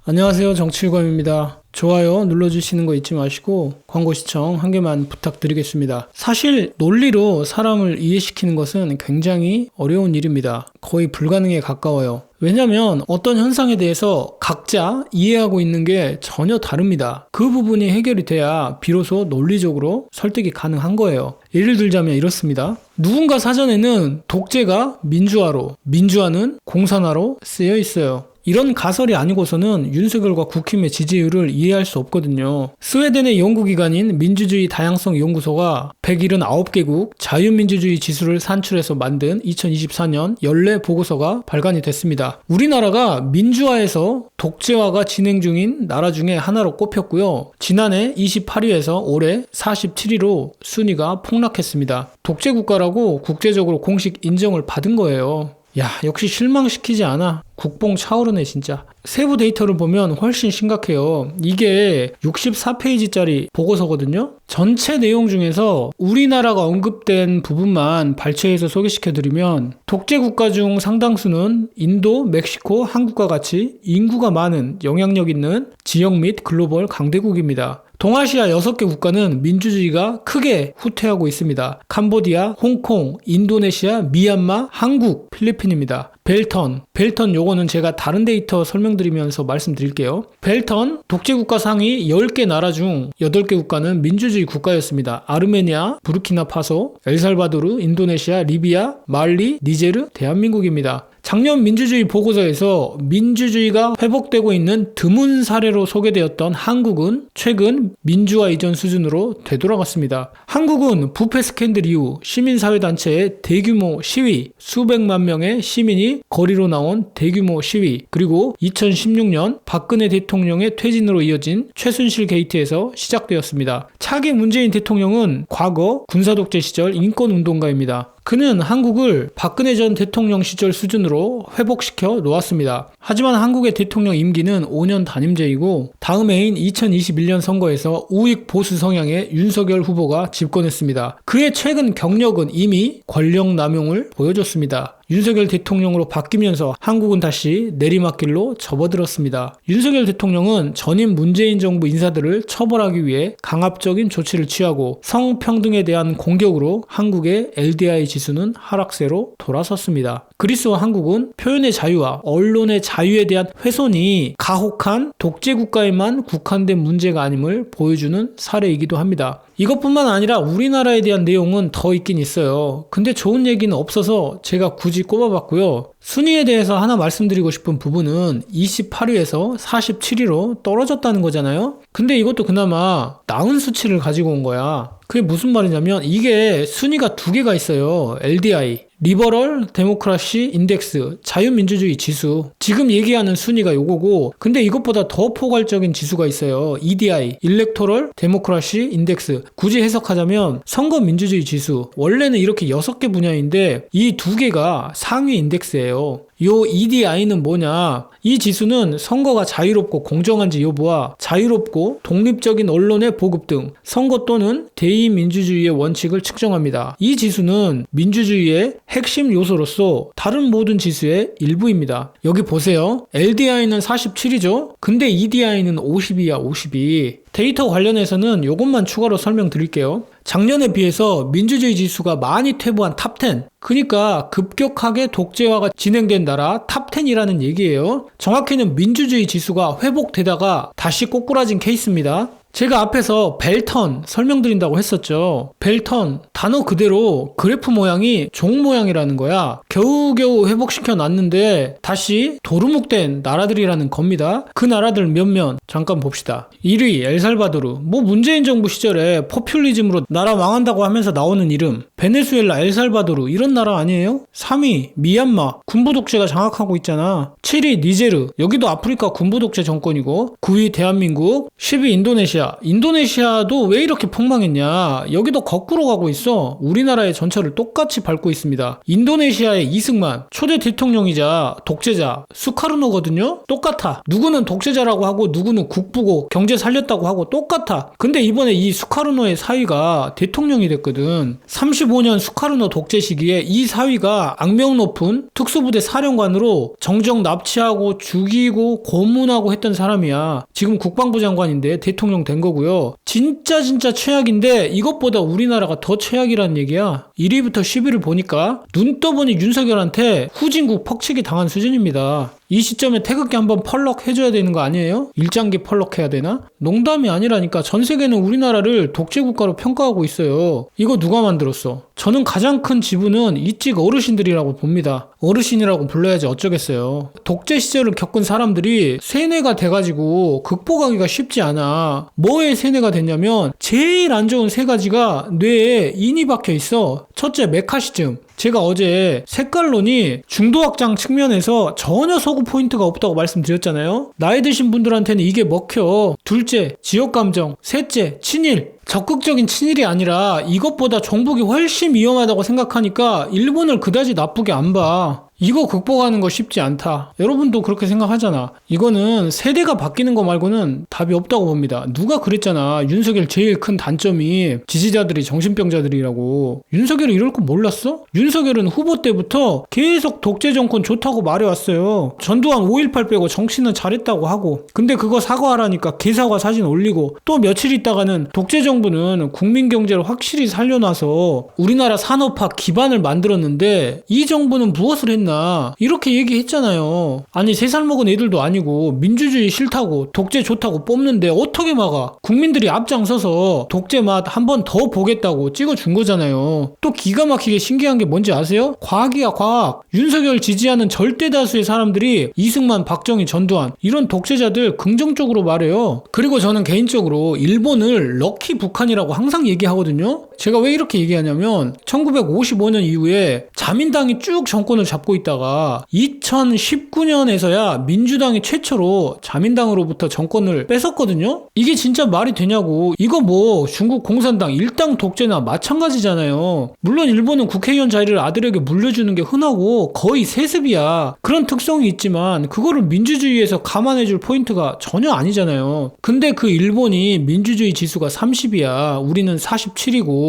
안녕하세요. 정치일관입니다. 좋아요 눌러주시는 거 잊지 마시고 광고 시청 한 개만 부탁드리겠습니다. 사실 논리로 사람을 이해시키는 것은 굉장히 어려운 일입니다. 거의 불가능에 가까워요. 왜냐하면 어떤 현상에 대해서 각자 이해하고 있는 게 전혀 다릅니다. 그 부분이 해결이 돼야 비로소 논리적으로 설득이 가능한 거예요. 예를 들자면 이렇습니다. 누군가 사전에는 독재가 민주화로, 민주화는 공산화로 쓰여 있어요. 이런 가설이 아니고서는 윤석열과 국힘의 지지율을 이해할 수 없거든요. 스웨덴의 연구기관인 민주주의 다양성 연구소가 179개국 자유민주주의 지수를 산출해서 만든 2024년 연례 보고서가 발간이 됐습니다. 우리나라가 민주화에서 독재화가 진행 중인 나라 중에 하나로 꼽혔고요. 지난해 28위에서 올해 47위로 순위가 폭락했습니다. 독재국가라고 국제적으로 공식 인정을 받은 거예요. 야, 역시 실망시키지 않아. 국뽕 차오르네 진짜. 세부 데이터를 보면 훨씬 심각해요. 이게 64페이지짜리 보고서거든요. 전체 내용 중에서 우리나라가 언급된 부분만 발췌해서 소개시켜드리면 독재국가 중 상당수는 인도, 멕시코, 한국과 같이 인구가 많은 영향력 있는 지역 및 글로벌 강대국입니다. 동아시아 6개 국가는 민주주의가 크게 후퇴하고 있습니다. 캄보디아, 홍콩, 인도네시아, 미얀마, 한국, 필리핀입니다. 벨턴 요거는 제가 다른 데이터 설명드리면서 말씀드릴게요. 벨턴 독재국가 상위 10개 나라 중 8개 국가는 민주주의 국가였습니다. 아르메니아, 부르키나파소, 엘살바도르, 인도네시아, 리비아, 말리, 니제르, 대한민국입니다. 작년 민주주의 보고서에서 민주주의가 회복되고 있는 드문 사례로 소개되었던 한국은 최근 민주화 이전 수준으로 되돌아갔습니다. 한국은 부패 스캔들 이후 시민사회단체의 대규모 시위, 수백만 명의 시민이 거리로 나온 대규모 시위, 그리고 2016년 박근혜 대통령의 퇴진으로 이어진 최순실 게이트에서 시작되었습니다. 차기 문재인 대통령은 과거 군사독재 시절 인권운동가입니다. 그는 한국을 박근혜 전 대통령 시절 수준으로 회복시켜 놓았습니다. 하지만 한국의 대통령 임기는 5년 단임제이고 다음 해인 2021년 선거에서 우익 보수 성향의 윤석열 후보가 집권했습니다. 그의 최근 경력은 이미 권력 남용을 보여줬습니다. 윤석열 대통령으로 바뀌면서 한국은 다시 내리막길로 접어들었습니다. 윤석열 대통령은 전임 문재인 정부 인사들을 처벌하기 위해 강압적인 조치를 취하고 성평등에 대한 공격으로 한국의 LDI 지수는 하락세로 돌아섰습니다. 그리스와 한국은 표현의 자유와 언론의 자유에 대한 훼손이 가혹한 독재국가에만 국한된 문제가 아님을 보여주는 사례이기도 합니다. 이것뿐만 아니라 우리나라에 대한 내용은 더 있긴 있어요. 근데 좋은 얘기는 없어서 제가 굳이 꼽아봤고요. 순위에 대해서 하나 말씀드리고 싶은 부분은 28위에서 47위로 떨어졌다는 거잖아요. 근데 이것도 그나마 나은 수치를 가지고 온 거야. 그게 무슨 말이냐면 이게 순위가 두 개가 있어요. LDI, 리버럴 데모크라시 인덱스, 자유민주주의 지수. 지금 얘기하는 순위가 요거고, 근데 이것보다 더 포괄적인 지수가 있어요. EDI, 일렉토럴 데모크라시 인덱스. 굳이 해석하자면 선거민주주의 지수. 원래는 이렇게 6개 분야인데 이 두 개가 상위 인덱스예요. 요 EDI는 뭐냐? 이 지수는 선거가 자유롭고 공정한지 여부와 자유롭고 독립적인 언론의 보급 등 선거 또는 대의민주주의의 원칙을 측정합니다. 이 지수는 민주주의의 핵심 요소로서 다른 모든 지수의 일부입니다. 여기 보세요. LDI는 47이죠? 근데 EDI는 50이야, 52. 데이터 관련해서는 이것만 추가로 설명드릴게요. 작년에 비해서 민주주의 지수가 많이 퇴보한 탑10, 그러니까 급격하게 독재화가 진행된 나라 탑10이라는 얘기예요. 정확히는 민주주의 지수가 회복되다가 다시 꼬꾸라진 케이스입니다. 제가 앞에서 벨턴 설명드린다고 했었죠. 벨턴 단어 그대로 그래프 모양이 종 모양이라는 거야. 겨우겨우 회복시켜 놨는데 다시 도루묵된 나라들이라는 겁니다. 그 나라들 몇몇 잠깐 봅시다. 1위 엘살바도르. 뭐 문재인 정부 시절에 포퓰리즘으로 나라 망한다고 하면서 나오는 이름. 베네수엘라, 엘살바도르 이런 나라 아니에요? 3위 미얀마. 군부독재가 장악하고 있잖아. 7위 니제르. 여기도 아프리카 군부독재 정권이고 9위 대한민국. 10위 인도네시아. 독재자 인도네시아도 왜 이렇게 폭망했냐? 여기도 거꾸로 가고 있어. 우리나라의 전철을 똑같이 밟고 있습니다. 인도네시아의 이승만 초대 대통령이자 독재자 수카르노거든요. 똑같아. 누구는 독재자라고 하고 누구는 국부고 경제 살렸다고 하고 똑같아. 근데 이번에 이 수카르노의 사위가 대통령이 됐거든. 35년 수카르노 독재 시기에 이 사위가 악명 높은 특수부대 사령관으로 정정 납치하고 죽이고 고문하고 했던 사람이야. 지금 국방부 장관인데 대통령 된 거고요. 진짜 최악인데 이것보다 우리나라가 더 최악이라는 얘기야. 1위부터 10위를 보니까 눈 떠보니 윤석열한테 후진국 퍽치기 당한 수준입니다. 이 시점에 태극기 한번 펄럭 해줘야 되는 거 아니에요? 일장기 펄럭 해야 되나? 농담이 아니라니까. 전 세계는 우리나라를 독재국가로 평가하고 있어요. 이거 누가 만들었어? 저는 가장 큰 지분은 이찍 어르신들이라고 봅니다. 어르신이라고 불러야지 어쩌겠어요. 독재 시절을 겪은 사람들이 세뇌가 돼가지고 극복하기가 쉽지 않아. 뭐에 세뇌가 됐냐면 제일 안 좋은 세 가지가 뇌에 인이 박혀 있어. 첫째, 메카시즘. 제가 어제 색깔론이 중도 확장 측면에서 전혀 서구 포인트가 없다고 말씀드렸잖아요. 나이 드신 분들한테는 이게 먹혀. 둘째, 지역감정. 셋째, 친일. 적극적인 친일이 아니라 이것보다 종북이 훨씬 위험하다고 생각하니까 일본을 그다지 나쁘게 안 봐. 이거 극복하는 거 쉽지 않다. 여러분도 그렇게 생각하잖아. 이거는 세대가 바뀌는 거 말고는 답이 없다고 봅니다. 누가 그랬잖아. 윤석열 제일 큰 단점이 지지자들이 정신병자들이라고. 윤석열이 이럴 거 몰랐어? 윤석열은 후보 때부터 계속 독재 정권 좋다고 말해왔어요. 전두환 5.18 빼고 정치는 잘했다고 하고. 근데 그거 사과하라니까 개사과 사진 올리고 또 며칠 있다가는 독재 정부는 국민 경제를 확실히 살려놔서 우리나라 산업화 기반을 만들었는데 이 정부는 무엇을 했나? 이렇게 얘기했잖아요. 아니 3살 먹은 애들도 아니고 민주주의 싫다고 독재 좋다고 뽑는데 어떻게 막아? 국민들이 앞장서서 독재 맛 한 번 더 보겠다고 찍어준 거잖아요. 또 기가 막히게 신기한 게 뭔지 아세요? 과학이야 과학. 윤석열 지지하는 절대 다수의 사람들이 이승만, 박정희, 전두환 이런 독재자들 긍정적으로 말해요. 그리고 저는 개인적으로 일본을 럭키 북한이라고 항상 얘기하거든요. 제가 왜 이렇게 얘기하냐면 1955년 이후에 자민당이 쭉 정권을 잡고 있다가 2019년에서야 민주당이 최초로 자민당으로부터 정권을 뺏었거든요. 이게 진짜 말이 되냐고. 이거 뭐 중국 공산당 일당 독재나 마찬가지잖아요. 물론 일본은 국회의원 자리를 아들에게 물려주는 게 흔하고 거의 세습이야. 그런 특성이 있지만 그거를 민주주의에서 감안해줄 포인트가 전혀 아니잖아요. 근데 그 일본이 민주주의 지수가 30이야. 우리는 47이고.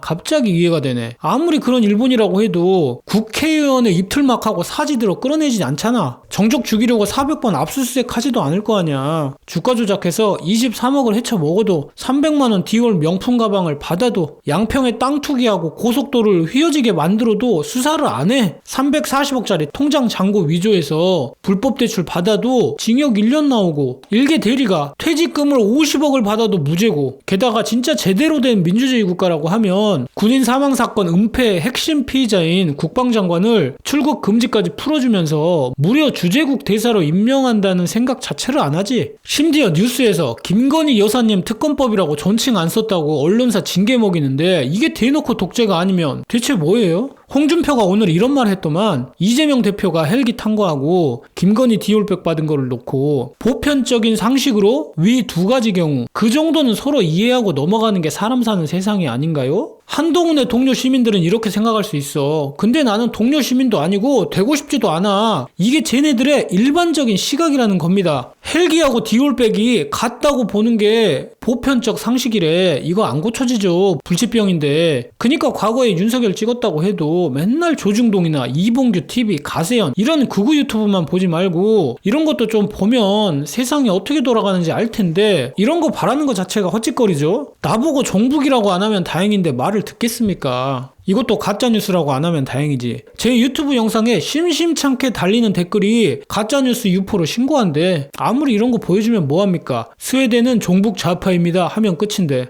갑자기 이해가 되네. 아무리 그런 일본이라고 해도 국회의원의 입틀막하고 사지들어 끌어내지 않잖아. 정적 죽이려고 400번 압수수색 하지도 않을 거 아니야. 주가 조작해서 23억을 헤쳐 먹어도 300만원 디올 명품 가방을 받아도 양평에 땅 투기하고 고속도로를 휘어지게 만들어도 수사를 안 해. 340억짜리 통장 잔고 위조해서 불법 대출 받아도 징역 1년 나오고 일개 대리가 퇴직금을 50억을 받아도 무죄고 게다가 진짜 제대로 된 민주주의 국가라고 하면 군인 사망 사건 은폐 핵심 피의자인 국방장관을 출국 금지까지 풀어주면서 무려 주재국 대사로 임명한다는 생각 자체를 안 하지. 심지어 뉴스에서 김건희 여사님 특검법이라고 존칭 안 썼다고 언론사 징계 먹이는데 이게 대놓고 독재가 아니면 대체 뭐예요? 홍준표가 오늘 이런 말 했더만 이재명 대표가 헬기 탄 거하고 김건희 디올백 받은 거를 놓고 보편적인 상식으로 위 두 가지 경우 그 정도는 서로 이해하고 넘어가는 게 사람 사는 세상이 아닌가요? 한동훈의 동료 시민들은 이렇게 생각할 수 있어. 근데 나는 동료 시민도 아니고 되고 싶지도 않아. 이게 쟤네들의 일반적인 시각이라는 겁니다. 헬기하고 디올백이 같다고 보는 게 보편적 상식이래. 이거 안 고쳐지죠. 불치병인데. 그니까 과거에 윤석열 찍었다고 해도 맨날 조중동이나 이봉규 TV, 가세현 이런 극우 유튜브만 보지 말고 이런 것도 좀 보면 세상이 어떻게 돌아가는지 알 텐데 이런 거 바라는 것 자체가 헛짓거리죠. 나보고 종북이라고 안 하면 다행인데 말을 듣겠습니까? 이것도 가짜뉴스라고 안 하면 다행이지. 제 유튜브 영상에 심심찮게 달리는 댓글이 가짜뉴스 유포로 신고한대. 아무리 이런 거 보여주면 뭐합니까? 스웨덴은 종북 좌파입니다 하면 끝인데.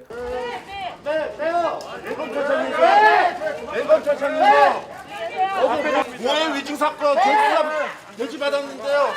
오해 위증 사건 대지 받았는데요.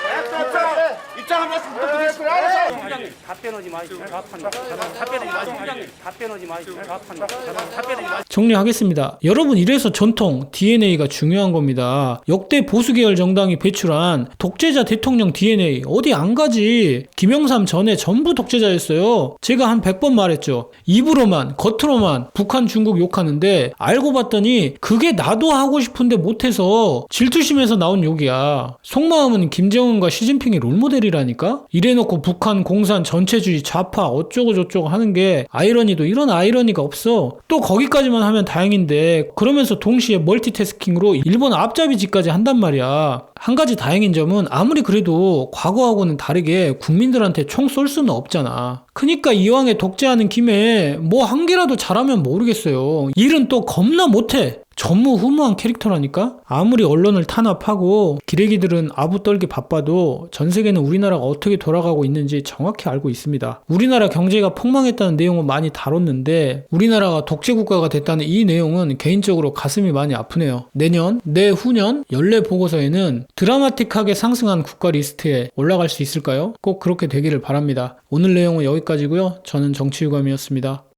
입장 한 말씀 부탁드리겠습니다. 총장님 답변하지 마시고 답합니다. 답변하지 마시고 총장님 답변하지 마시고 답합니다. 답변하지 마시고. 정리하겠습니다. 여러분, 이래서 전통 DNA가 중요한 겁니다. 역대 보수 계열 정당이 배출한 독재자 대통령 DNA 어디 안 가지. 김영삼 전에 전부 독재자였어요. 제가 한 100번 말했죠. 입으로만 겉으로만 북한 중국 욕하는데 알고 봤더니 그게 나도 하고 싶은데 못해서 질투심에서 나온 욕이야. 속마음은 김정은과 시진핑이 롤모델이라니까? 이래놓고 북한 공산 전체주의 좌파 어쩌고 저쩌고 하는 게 아이러니도 이런 아이러니가 없어. 또 거기까지만 하면 다행인데 그러면서 동시에 멀티태스킹으로 일본 앞잡이짓까지 한단 말이야. 한 가지 다행인 점은 아무리 그래도 과거하고는 다르게 국민들한테 총 쏠 수는 없잖아. 그니까 이왕에 독재하는 김에 뭐 한 개라도 잘하면 모르겠어요. 일은 또 겁나 못해. 전무후무한 캐릭터라니까? 아무리 언론을 탄압하고 기레기들은 아부 떨기 바빠도 전 세계는 우리나라가 어떻게 돌아가고 있는지 정확히 알고 있습니다. 우리나라 경제가 폭망했다는 내용은 많이 다뤘는데 우리나라가 독재국가가 됐다는 이 내용은 개인적으로 가슴이 많이 아프네요. 내년, 내후년 연례 보고서에는 드라마틱하게 상승한 국가 리스트에 올라갈 수 있을까요? 꼭 그렇게 되기를 바랍니다. 오늘 내용은 여기까지고요. 저는 정치유감이었습니다.